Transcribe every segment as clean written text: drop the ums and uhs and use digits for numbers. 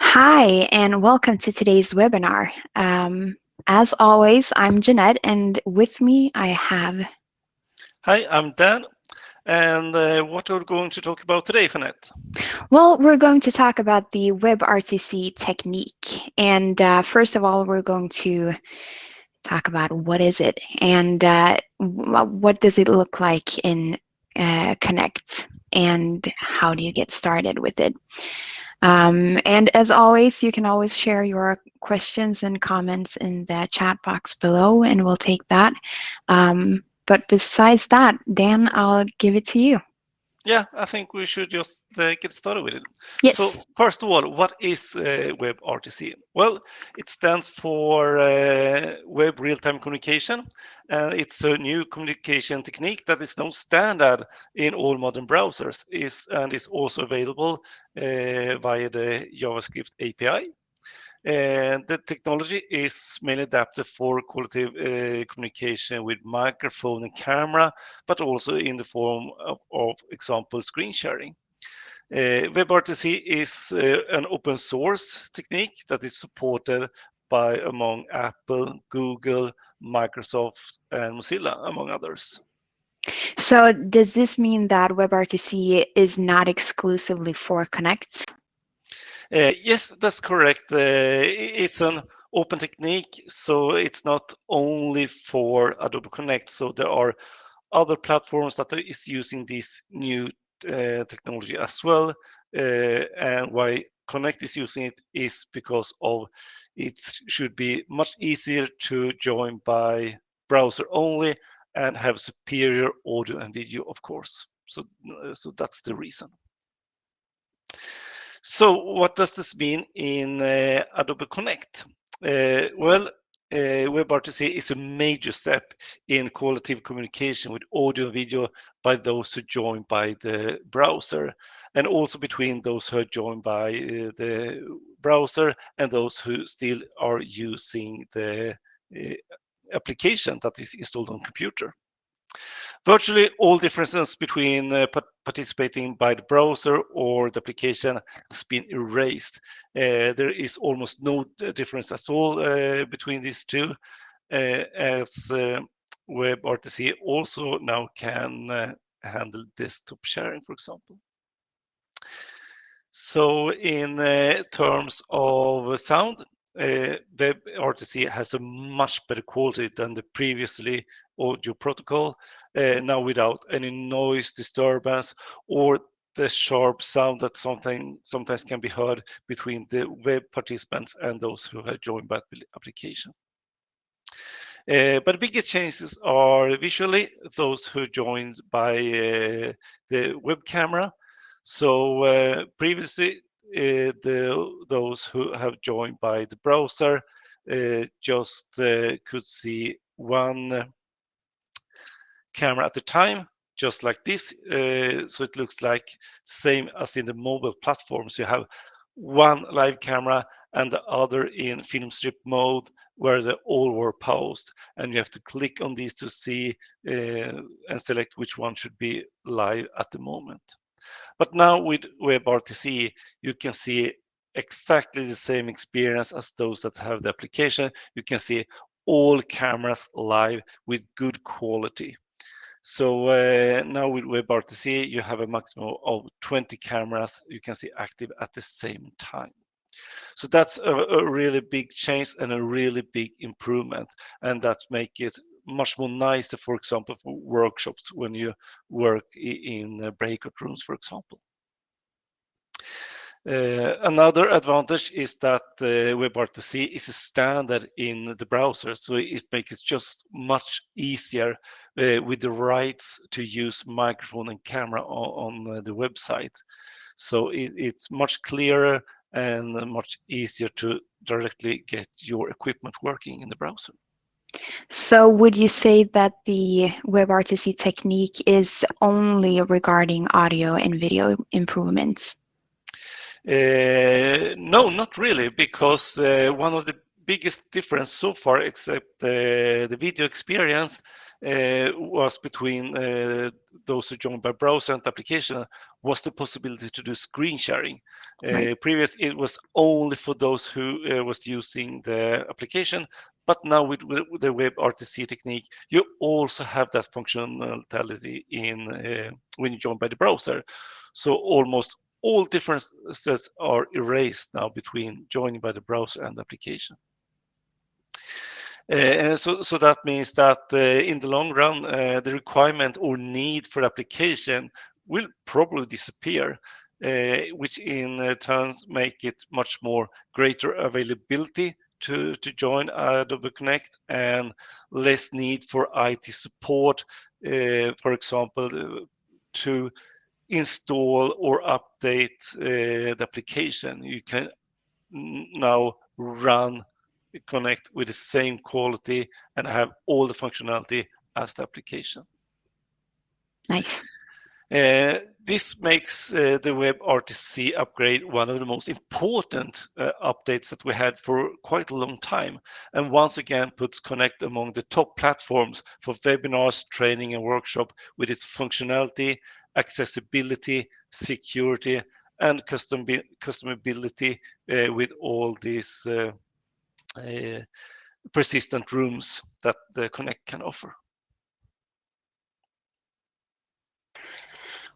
Hi, and welcome to today's webinar. As always, I'm Jeanette, and with me I have. Hi, I'm Dan, and what are we going to talk about today, Jeanette? Well, we're going to talk about the WebRTC technique. And first of all, we're going to talk about what is it and what does it look like in Connect and how do you get started with it. And as always, you can always share your questions and comments in the chat box below, and we'll take that. But besides that, Dan, I'll give it to you. Yeah, I think we should just get started with it. Yes. So, first of all, what is WebRTC? Well, it stands for Web Real-Time Communication, and it's a new communication technique that is now standard in all modern browsers, and is also available via the JavaScript API. And the technology is mainly adapted for quality communication with microphone and camera, but also in the form of example, screen sharing. WebRTC is an open source technique that is supported by among Apple, Google, Microsoft, and Mozilla, among others. So does this mean that WebRTC is not exclusively for Connect? Yes, that's correct. It's an open technique, so it's not only for Adobe Connect. So there are other platforms that is using this new technology as well. And why Connect is using it is because of it should be much easier to join by browser only and have superior audio and video, of course. So that's the reason. So what does this mean in Adobe Connect? Well, WebRTC is a major step in qualitative communication with audio and video by those who join by the browser, and also between those who are joined by the browser and those who still are using the uh, application that is installed on computer. Virtually all differences between participating by the browser or the application has been erased. There is almost no difference at all between these two, as WebRTC also now can handle desktop sharing, for example. So in terms of sound, WebRTC has a much better quality than the previously audio protocol, now without any noise disturbance or the sharp sound that sometimes can be heard between the web participants and those who have joined by the application. But the biggest changes are visually those who joined by the web camera. So previously, those who have joined by the browser just could see one camera at a time, just like this. So it looks like same as in the mobile platforms. You have one live camera and the other in film strip mode where they all were paused, and you have to click on these to see and select which one should be live at the moment. But now with WebRTC, you can see exactly the same experience as those that have the application. You can see all cameras live with good quality. So now with WebRTC, you have a maximum of 20 cameras you can see active at the same time. So that's a really big change and a really big improvement, and that make it much more nicer, for example, for workshops when you work in breakout rooms, for example. Another advantage is that WebRTC is a standard in the browser, so it makes it just much easier with the rights to use microphone and camera on the website. So it's much clearer and much easier to directly get your equipment working in the browser. So would you say that the WebRTC technique is only regarding audio and video improvements? No, not really, because one of the biggest difference so far, except the video experience, was between those who joined by browser and application was the possibility to do screen sharing. Right. Previous, it was only for those who was using the application, but now with the WebRTC technique, you also have that functionality in when you join by the browser. So almost all differences are erased now between joining by the browser and the application. So that means that in the long run, the requirement or need for application will probably disappear, which in turns make it much more greater availability to join Adobe Connect and less need for IT support, for example, to install or update the application. You can now run Connect with the same quality and have all the functionality as the application. Nice. This makes the WebRTC upgrade one of the most important updates that we had for quite a long time, and once again puts Connect among the top platforms for webinars, training, and workshop with its functionality, accessibility, security, and customability with all these persistent rooms that the Connect can offer.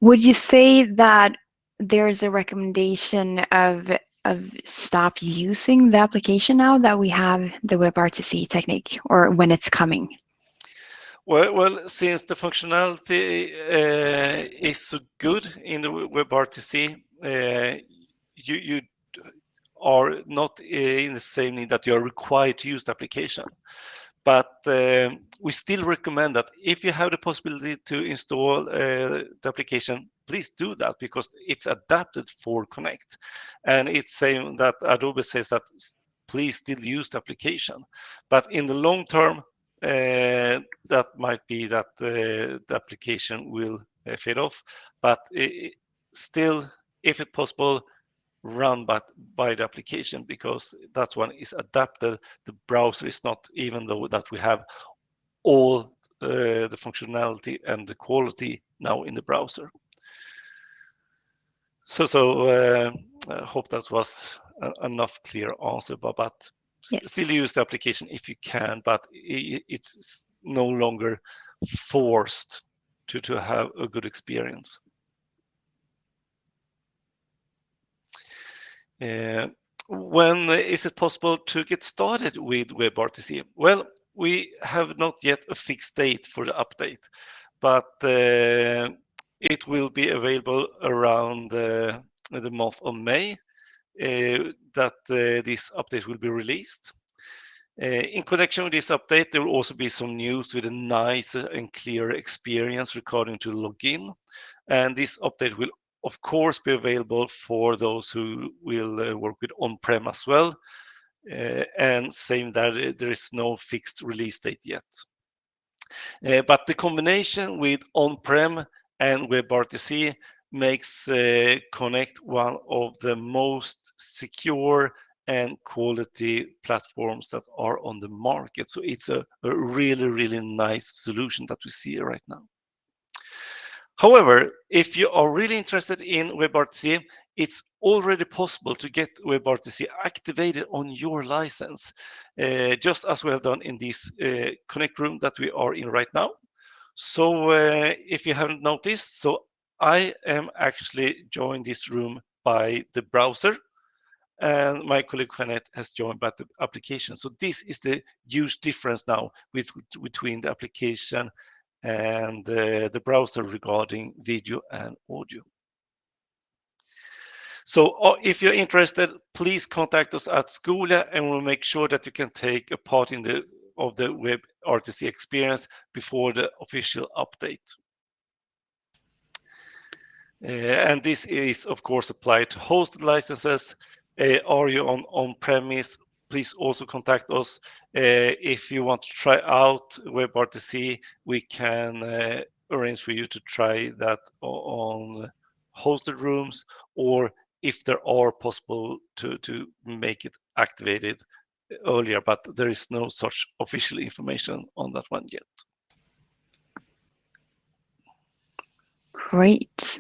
Would you say that there's a recommendation of stop using the application now that we have the WebRTC technique, or when it's coming? Well, since the functionality is so good in the WebRTC, you are not in the same need that you are required to use the application. But we still recommend that if you have the possibility to install the application, please do that because it's adapted for Connect. And it's saying that Adobe says that please still use the application. But in the long term, that might be that the application will fade off. But still, if it's possible, run by the application because that one is adapted. The browser is not, even though that we have all the functionality and the quality now in the browser. So I hope that was enough clear answer, but Yes. still use the application if you can, but it's no longer forced to have a good experience. When is it possible to get started with WebRTC? Well, we have not yet a fixed date for the update, but it will be available around the month of May that this update will be released. In connection with this update, there will also be some news with a nice and clear experience regarding to login. And this update will of course be available for those who will work with on-prem as well. And same that there is no fixed release date yet. But the combination with on-prem and WebRTC makes Connect one of the most secure and quality platforms that are on the market. So it's a really, really nice solution that we see right now. However, if you are really interested in WebRTC, it's already possible to get WebRTC activated on your license, just as we have done in this Connect room that we are in right now. So if you haven't noticed, so I am actually joined this room by the browser, and my colleague Jeanette has joined by the application. So this is the huge difference now between the application and the browser regarding video and audio. So if you're interested, please contact us at Scoolia and we'll make sure that you can take a part in the WebRTC experience before the official update. And this is of course applied to hosted licenses. Are you on-premise? Please also contact us. If you want to try out WebRTC, we can arrange for you to try that on hosted rooms, or if there are possible to make it activated earlier, but there is no such official information on that one yet. Great.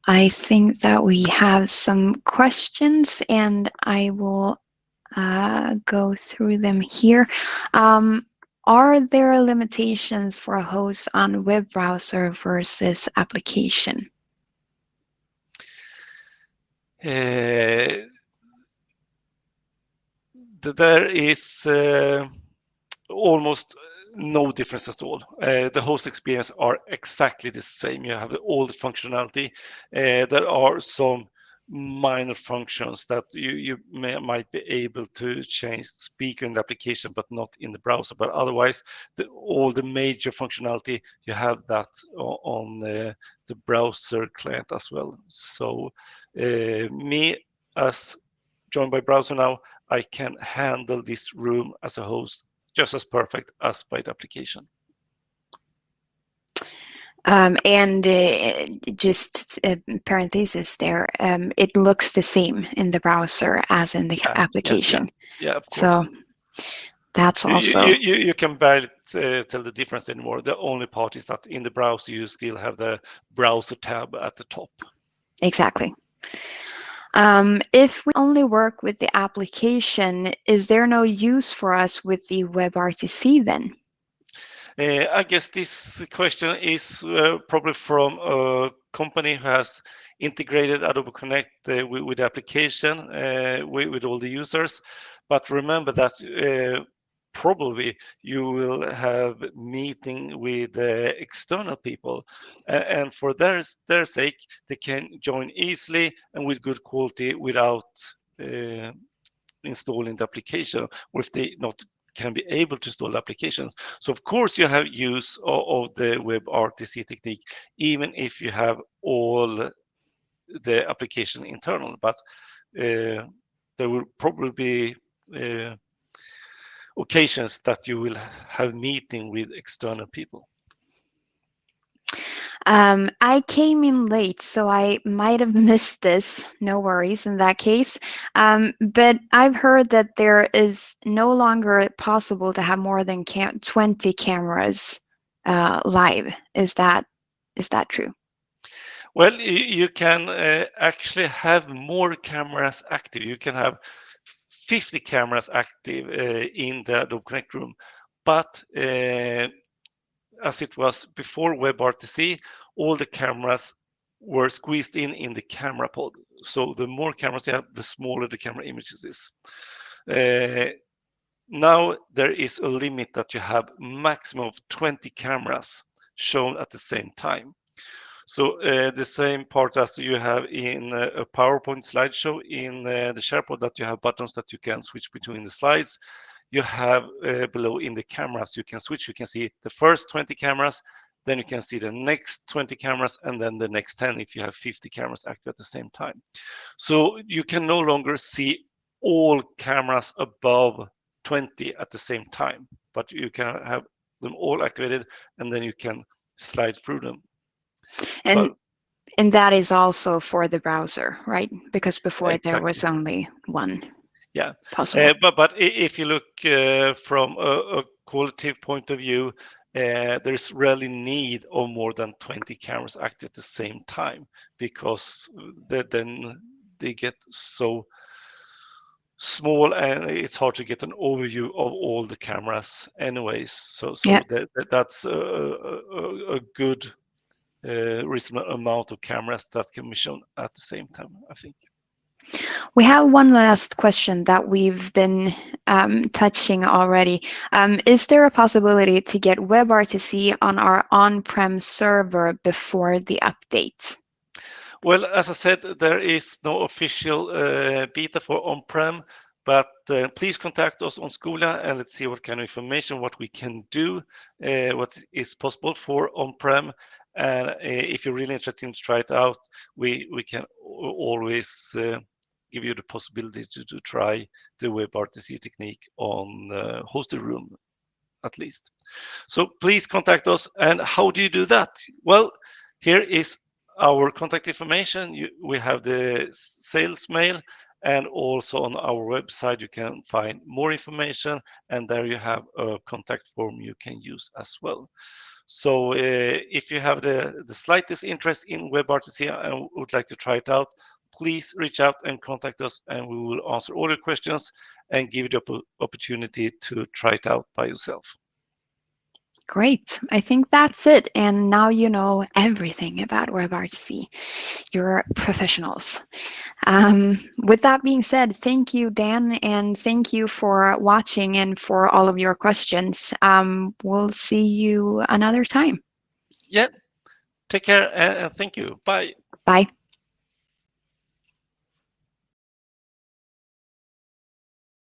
I think that we have some questions, and I will go through them here. Are there limitations for a host on web browser versus application? There is almost no difference at all. The host experience are exactly the same. You have all the functionality. There are some minor functions that you might be able to change speaker in the application, but not in the browser. But otherwise, all the major functionality, you have that on the browser client as well. So me as joined by browser now, I can handle this room as a host just as perfect as by the application. And just parenthesis there, it looks the same in the browser as in the application. Yeah, of course. So that's also you can barely tell the difference anymore. The only part is that in the browser you still have the browser tab at the top. exactly. If we only work with the application, is there no use for us with the WebRTC then? I guess this question is probably from a company who has integrated Adobe Connect with the application with all the users. But remember that probably you will have meeting with external people, and for their sake, they can join easily and with good quality without installing the application, or if they not can be able to install applications. So of course you have use of the WebRTC technique, even if you have all the application internal, but there will probably be occasions that you will have meeting with external people. I came in late, so I might have missed this. No worries in that case. But I've heard that there is no longer possible to have more than 20 cameras live. Is that true? Well, you can actually have more cameras active. You can have 50 cameras active in the Adobe Connect room, but as it was before WebRTC, all the cameras were squeezed in the camera pod. So the more cameras you have, the smaller the camera images is. Now there is a limit that you have maximum of 20 cameras shown at the same time. So the same part as you have in a PowerPoint slideshow in the SharePoint, that you have buttons that you can switch between the slides. You have below in the cameras, you can switch. You can see the first 20 cameras, then you can see the next 20 cameras, and then the next 10 if you have 50 cameras active at the same time. So you can no longer see all cameras above 20 at the same time, but you can have them all activated, and then you can slide through them. And But that is also for the browser, right? Because before there exactly, was only one yeah. possible. But if you look from a qualitative point of view, there's really need of more than 20 cameras active at the same time, because then they get so small and it's hard to get an overview of all the cameras anyways. So Yeah. that's a good reasonable amount of cameras that can be shown at the same time, I think. We have one last question that we've been touching already. Is there a possibility to get WebRTC on our on-prem server before the update? Well, as I said, there is no official beta for on-prem, but please contact us on Scoolia and let's see what kind of information, what we can do, what is possible for on-prem. And if you're really interested to try it out, we can always give you the possibility to try the WebRTC technique on hosted room at least. So please contact us. And how do you do that? Well, here is our contact information. We have the sales mail, and also on our website you can find more information, and there you have a contact form you can use as well. So if you have the slightest interest in WebRTC and would like to try it out, please reach out and contact us, and we will answer all your questions and give you the opportunity to try it out by yourself. Great. I think that's it. And now you know everything about WebRTC. You're professionals. With that being said, thank you, Dan, and thank you for watching and for all of your questions. We'll see you another time. Yeah, take care and thank you. Bye. Bye.